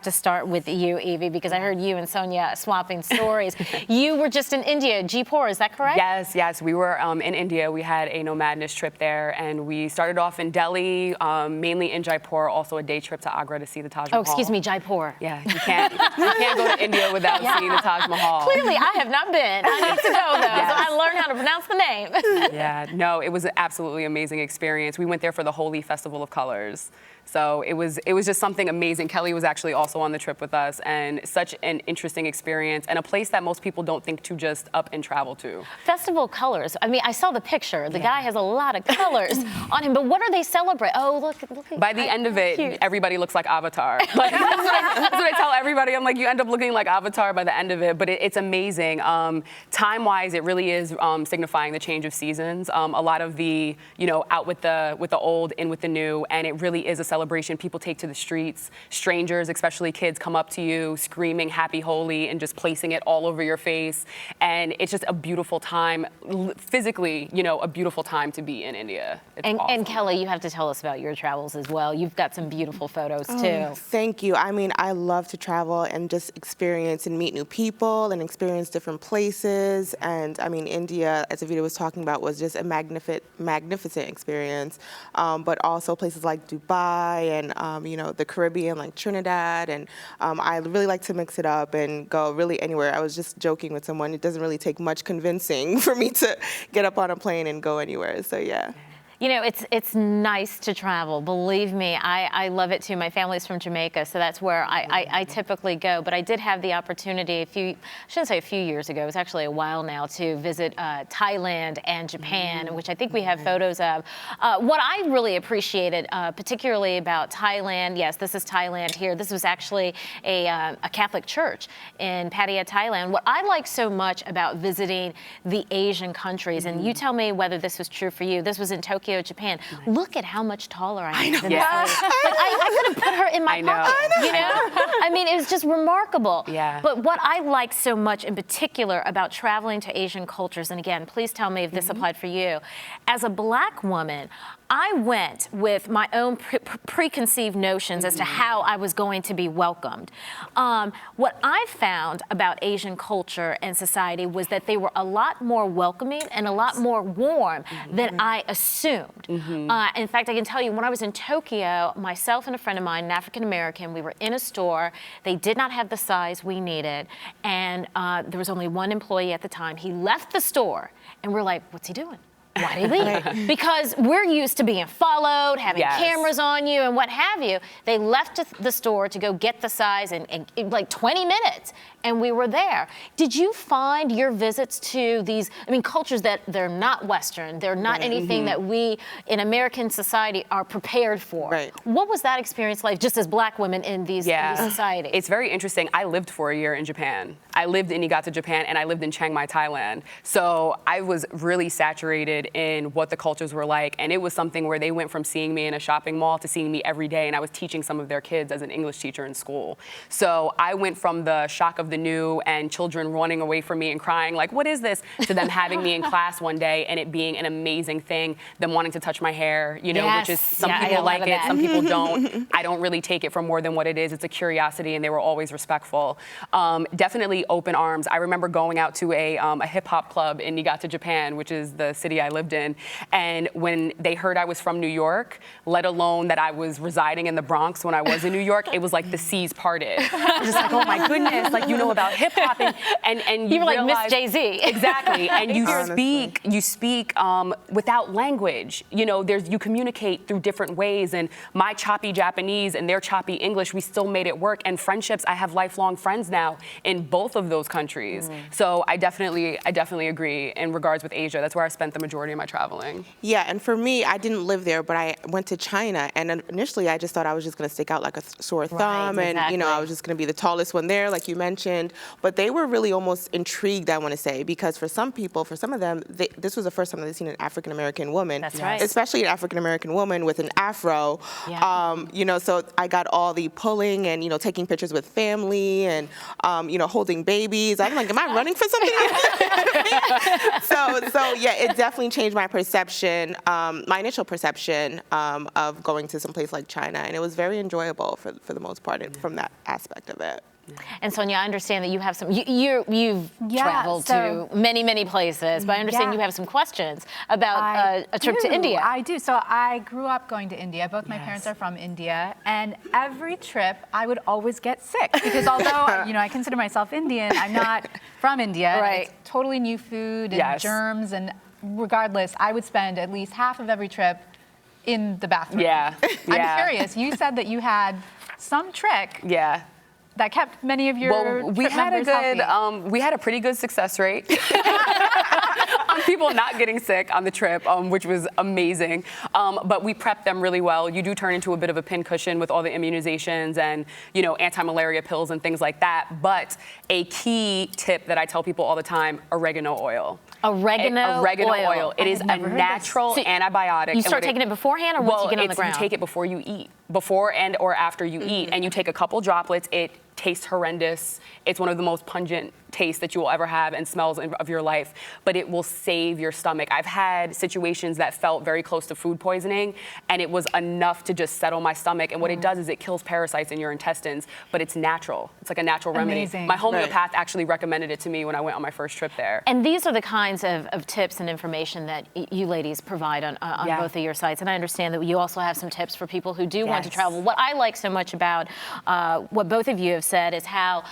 to start with you, Evie, because I heard you and Sonia swapping stories. You were just in India, Jaipur, is that correct? Yes, we were in India. We had a Nomadness trip there, and we started off in Delhi, mainly in Jaipur, also a day trip to Agra to see the Taj Mahal. Oh, excuse me, Jaipur. Yeah, you can't go to India without seeing the Taj Mahal. Clearly, I have not been. I need to go, though, so I learned how to pronounce the name. Yeah, no, it was an absolutely amazing experience. We went there for the Holy Festival of Colors. So it was just something amazing. Kelly was actually also on the trip with us, and such an interesting experience, and a place that most people don't think to just up and travel to. Festival of Colors. I mean, I saw the picture. The guy has a lot of colors on him, but what are they celebrating? Oh, look. By the end of it, everybody looks like Avatar. Like, that's what I tell everybody. I'm like, you end up looking like Avatar by the end of it, but it's amazing. Time-wise, it really is signifying the change of seasons. A lot of the, out with the old, in with the new, and it really is a celebration people take to the streets. Strangers, especially kids, come up to you screaming Happy Holi and just placing it all over your face. And it's just a beautiful time, physically, a beautiful time to be in India. It's awesome. And Kelly, you have to tell us about your travels as well. You've got some beautiful photos too. Thank you. I mean, I love to travel and just experience and meet new people and experience different places. And I mean, India, as Evita was talking about, was just a magnificent experience. But also places like Dubai and the Caribbean, like Trinidad, and I really like to mix it up and go really anywhere. I was just joking with someone, it doesn't really take much convincing for me to get up on a plane and go anywhere, so yeah. It's nice to travel. Believe me, I love it too. My family's from Jamaica, so that's where I typically go. But I did have the opportunity I shouldn't say a few years ago, it was actually a while now, to visit Thailand and Japan, which I think we have photos of. What I really appreciated, particularly about Thailand, yes, this is Thailand here. This was actually a Catholic church in Pattaya, Thailand. What I like so much about visiting the Asian countries, and you tell me whether this was true for you, this was in Tokyo, Japan. Look at how much taller I am than this lady. I could have put her in my pocket, I mean, it was just remarkable. Yeah. But what I like so much in particular about traveling to Asian cultures, and again, please tell me if this applied for you, as a Black woman, I went with my own preconceived notions as to how I was going to be welcomed. What I found about Asian culture and society was that they were a lot more welcoming and a lot more warm than I assumed. In fact, I can tell you, when I was in Tokyo, myself and a friend of mine, an African American, we were in a store. They did not have the size we needed, and there was only one employee at the time. He left the store, and we're like, what's he doing? Why did he leave? Because we're used to being followed, having cameras on you and what have you. They left the store to go get the size in like 20 minutes, and we were there. Did you find your visits to these, cultures that they're not Western, they're not anything that we in American society are prepared for? Right. What was that experience like just as Black women in these societies? It's very interesting. I lived for a year in Japan. I lived in Niigata, Japan, and I lived in Chiang Mai, Thailand. So I was really saturated interested in what the cultures were like. And it was something where they went from seeing me in a shopping mall to seeing me every day. And I was teaching some of their kids as an English teacher in school. So I went from the shock of the new and children running away from me and crying like, what is this? To them having me in class one day and it being an amazing thing, them wanting to touch my hair, you know, Yes. which is some Yeah, people I like love it, that. some people don't. I don't really take it for more than what it is. It's a curiosity, and they were always respectful. Definitely open arms. I remember going out to a hip hop club in Niigata, Japan, which is the city I lived in. And when they heard I was from New York, let alone that I was residing in the Bronx when I was in New York, it was like the seas parted. I was just like, oh my goodness, like you know about hip hop, and You were like realize- Miss Jay-Z. Exactly, and you speak without language. You know, you communicate through different ways, and my choppy Japanese and their choppy English, we still made it work. And friendships, I have lifelong friends now in both of those countries. So I definitely agree in regards with Asia. That's where I spent the majority of my traveling. Yeah, and for me, I didn't live there, but I went to China, and initially I just thought I was just going to stick out like a sore thumb, and you know, I was just going to be the tallest one there, like you mentioned. But they were really almost intrigued, I want to say, because for some people, for some of them, this was the first time they'd seen an African American woman. That's right. Especially an African American woman with an afro. Yeah. You know, so I got all the pulling and, you know, taking pictures with family and, you know, holding babies. I'm like, am I running for something? So yeah, it definitely changed my perception, my initial perception of going to some place like China. And it was very enjoyable for the most part from that aspect of it. And Sonia, I understand that you have some, you've traveled to many, many places, but I understand you have some questions about a trip to India. I do. So I grew up going to India. Both my parents are from India. And every trip, I would always get sick because although, you know, I consider myself Indian, I'm not from India. Right. It's totally new food and germs. And regardless, I would spend at least half of every trip in the bathroom. Yeah. I'm curious. You said that you had some trick. Yeah. That kept many of your we trip had members we had a pretty good success rate on people not getting sick on the trip, which was amazing. But we prepped them really well. You do turn into a bit of a pincushion with all the immunizations and, you know, anti-malaria pills and things like that. But a key tip that I tell people all the time: oregano oil. Oregano oil. It is a natural antibiotic. You start taking it beforehand or once you get on the ground? You take it before you eat, before and or after you eat, and you take a couple droplets. It tastes horrendous. It's one of the most pungent tastes that you will ever have and smells of your life, but it will save your stomach. I've had situations that felt very close to food poisoning, and it was enough to just settle my stomach. And what it does is it kills parasites in your intestines, but it's natural. It's like a natural remedy. Amazing. My homeopath actually recommended it to me when I went on my first trip there. And these are the kinds of tips and information that you ladies provide on both of your sites. And I understand that you also have some tips for people who do want to travel. What I like so much about what both of you have said is how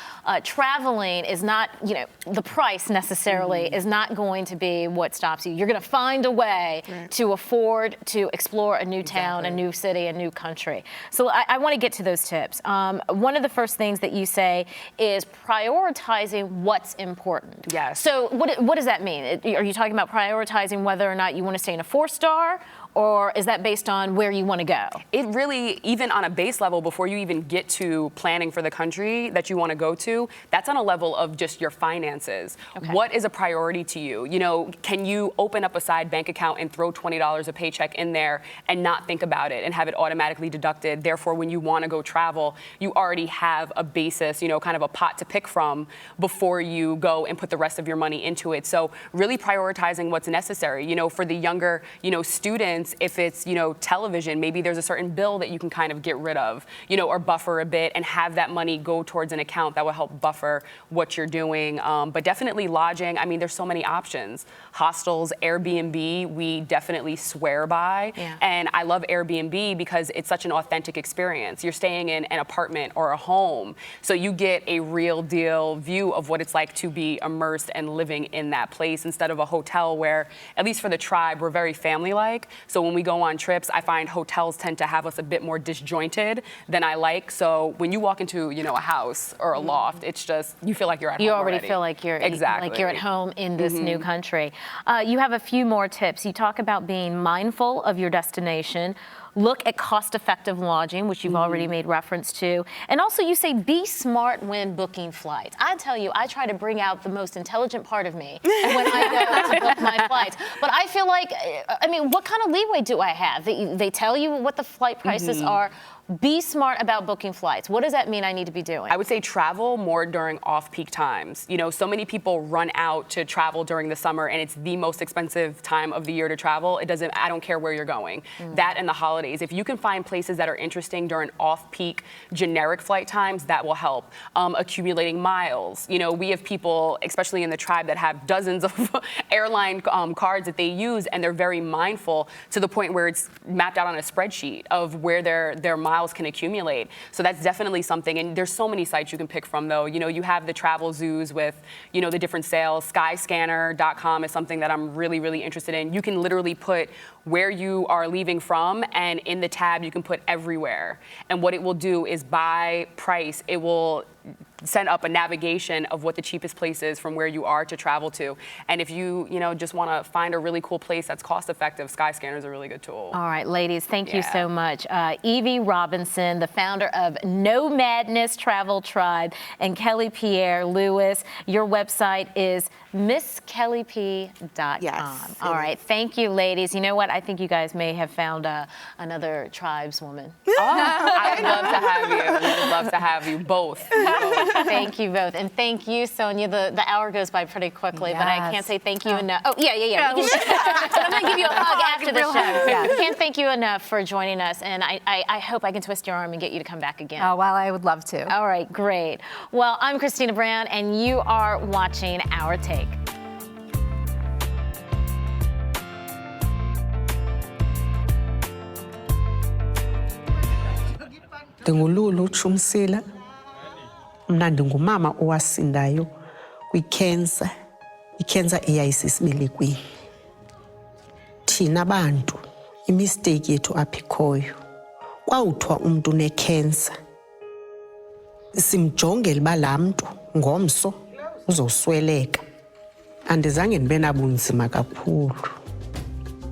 traveling is not, you know, the price necessarily is not going to be what stops you. You're going to find a way to afford to explore a new town, a new city, a new country. So I want to get to those tips. One of the first things that you say is prioritizing what's important. Yes. So what does that mean? Are you talking about prioritizing whether or not you want to stay in a 4-star? Or is that based on where you want to go? It really, even on a base level, before you even get to planning for the country that you want to go to, that's on a level of just your finances. Okay. What is a priority to you? You know, can you open up a side bank account and throw $20 a paycheck in there and not think about it and have it automatically deducted? Therefore, when you want to go travel, you already have a basis, you know, kind of a pot to pick from before you go and put the rest of your money into it. So really prioritizing what's necessary. You know, for the younger, you know, students, if it's, you know, television, maybe there's a certain bill that you can kind of get rid of, you know, or buffer a bit and have that money go towards an account that will help buffer what you're doing. But definitely lodging, I mean, there's so many options. Hostels, Airbnb, we definitely swear by. Yeah. And I love Airbnb because it's such an authentic experience. You're staying in an apartment or a home, so you get a real deal view of what it's like to be immersed and living in that place instead of a hotel where, at least for the tribe, we're very family-like. So when we go on trips, I find hotels tend to have us a bit more disjointed than I like. So when you walk into, you know, a house or a loft, it's just, you feel like you're at home You already feel like you're like you're at home in this new country. You have a few more tips. You talk about being mindful of your destination. look at cost-effective lodging, which you've already made reference to. And also you say be smart when booking flights. I tell you, I try to bring out the most intelligent part of me when I go to book my flights. But I feel like, I mean, what kind of leeway do I have? They tell you what the flight prices are. Be smart about booking flights. What does that mean I need to be doing? I would say travel more during off-peak times. You know, so many people run out to travel during the summer, and it's the most expensive time of the year to travel. I don't care where you're going. That and the holidays. If you can find places that are interesting during off-peak generic flight times, that will help. Accumulating miles. You know, we have people, especially in the tribe, that have dozens of airline cards that they use, and they're very mindful to the point where it's mapped out on a spreadsheet of where their miles can accumulate. So that's definitely something. And there's so many sites you can pick from, though. You know, you have the travel zoos with, you know, the different sales. Skyscanner.com is something that I'm really, really interested in. You can literally put where you are leaving from, and in the tab you can put everywhere. And what it will do is by price, it will send up a navigation of what the cheapest place is from where you are to travel to. And if you know, just want to find a really cool place that's cost effective, Skyscanner is a really good tool. All right, ladies, thank you so much. Evie Robinson, the founder of No Madness Travel Tribe, and Kelly Pierre Lewis. Your website is MissKellyP.com. Yes. All right, thank you, ladies. You know what? I think you guys may have found another tribeswoman. I'd love to have you. I'd love to have you both. Thank you both. And thank you, Sonia. The hour goes by pretty quickly, but I can't say thank you enough. Oh, yeah. I'm going to give you a hug after the show. Can't thank you enough for joining us. And I hope I can twist your arm and get you to come back again. Oh, well, I would love to. All right, great. Well, I'm Christina Brown, and you are watching Our Take. Ndingululu Shumsila. Mna ndingumama owasindayo kwi-cancer. I-cancer eyayisisibelekweni. Thina bantu, imistake yethu apha ikhoyo. Kwawuthiwa umuntu une-cancer. Simjongela uba laa mntu ngomso uzosweleka. Andizange ndibe nabunzima kakhulu.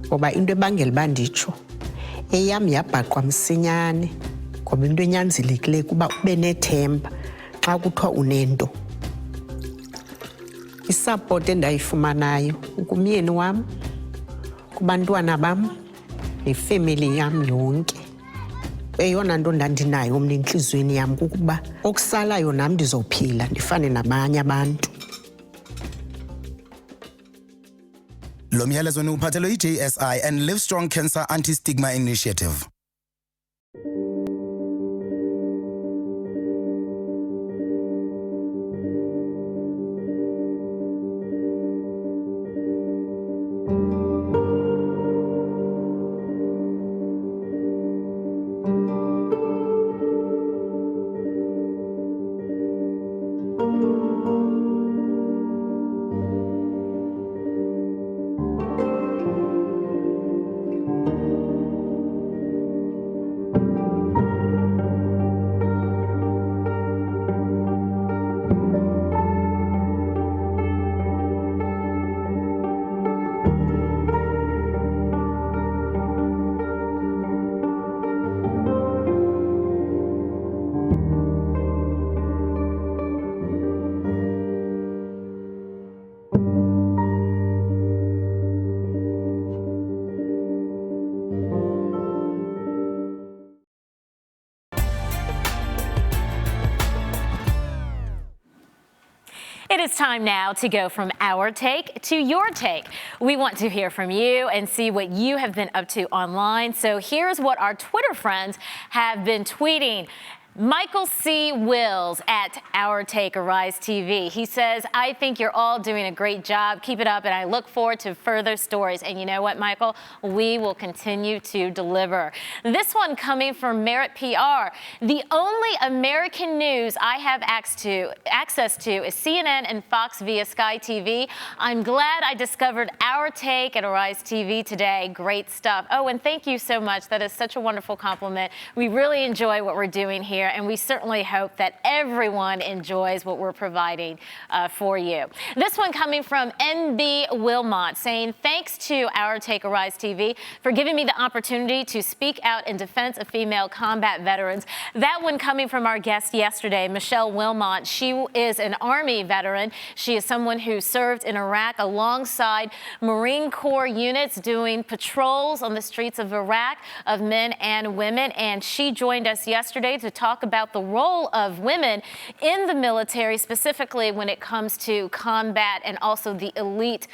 Ngoba into ebangela uba nditsho, eyam yabhaqwa msinyane. Ngoba into enyanzelekileyo kuba ube nethemba xa kuthiwa unento. Isapoti endayifumanayo kumyeni wam, kubantwana bam, nefemeli yam yonke. Eyona nto ndandinayo mna entliziyweni yam kukuba okusalayo nam ndizophila ndifane nabanye abantu. Lo myalezo niwuphathelwe yi-JSI and Livestrong Cancer Anti-Stigma Initiative. It is time now to go from our take to your take. We want to hear from you and see what you have been up to online. So here's what our Twitter friends have been tweeting. Michael C. Wills at Our Take Arise TV. He says, I think you're all doing a great job. Keep it up, and I look forward to further stories. And you know what, Michael? We will continue to deliver. This one coming from Merit PR. The only American news I have access to is CNN and Fox via Sky TV. I'm glad I discovered Our Take at Arise TV today. Great stuff. Oh, and thank you so much. That is such a wonderful compliment. We really enjoy what we're doing here. here, and we certainly hope that everyone enjoys what we're providing for you. This one coming from NB Wilmot saying, thanks to Our Take Arise TV for giving me the opportunity to speak out in defense of female combat veterans. That one coming from our guest yesterday, Michelle Wilmot. She is an Army veteran. She is someone who served in Iraq alongside Marine Corps units doing patrols on the streets of Iraq of men and women. And she joined us yesterday to talk about the role of women in the military, specifically when it comes to combat and also the elite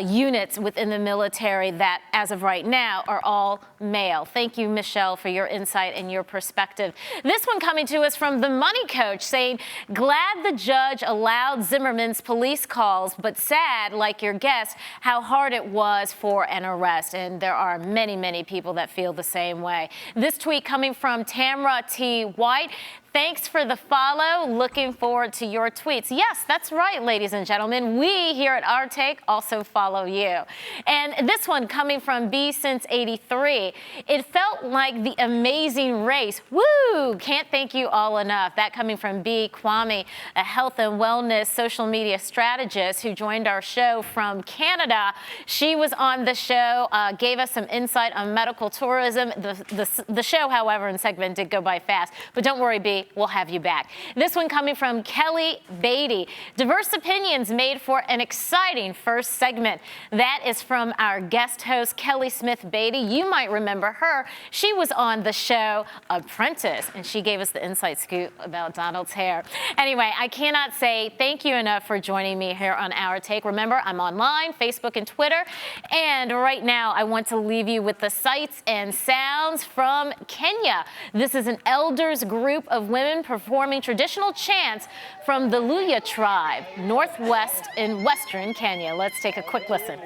units within the military that, as of right now, are all male. Thank you, Michelle, for your insight and your perspective. This one coming to us from the Money Coach saying, glad the judge allowed Zimmerman's police calls, but sad, like your guest, how hard it was for an arrest. And there are many, many people that feel the same way. This tweet coming from Tamra T. White. Thanks for the follow. Looking forward to your tweets. Yes, that's right, ladies and gentlemen. We here at Our Take also follow you. And this one coming from B since 83. It felt like the amazing race. Woo! Can't thank you all enough. That coming from B. Kwame, a health and wellness social media strategist who joined our show from Canada. She was on the show, gave us some insight on medical tourism. The show, however, and segment did go by fast. But don't worry, B. We'll have you back. This one coming from Kelly Beatty. Diverse opinions made for an exciting first segment. That is from our guest host, Kelly Smith Beatty. You might remember her. She was on the show Apprentice, and she gave us the inside scoop about Donald's hair. Anyway, I cannot say thank you enough for joining me here on Our Take. Remember, I'm online, Facebook and Twitter. And right now, I want to leave you with the sights and sounds from Kenya. This is an elders group of women performing traditional chants from the Luya tribe, northwest in western Kenya. Let's take a quick listen.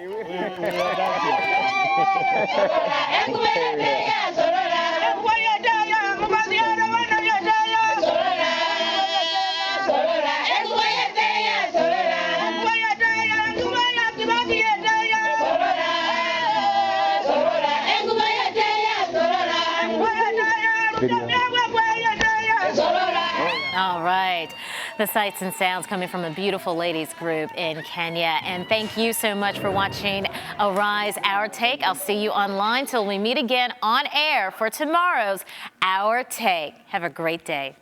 All right. The sights and sounds coming from a beautiful ladies group in Kenya. And thank you so much for watching Arise Our Take. I'll see you online till we meet again on air for tomorrow's Our Take. Have a great day.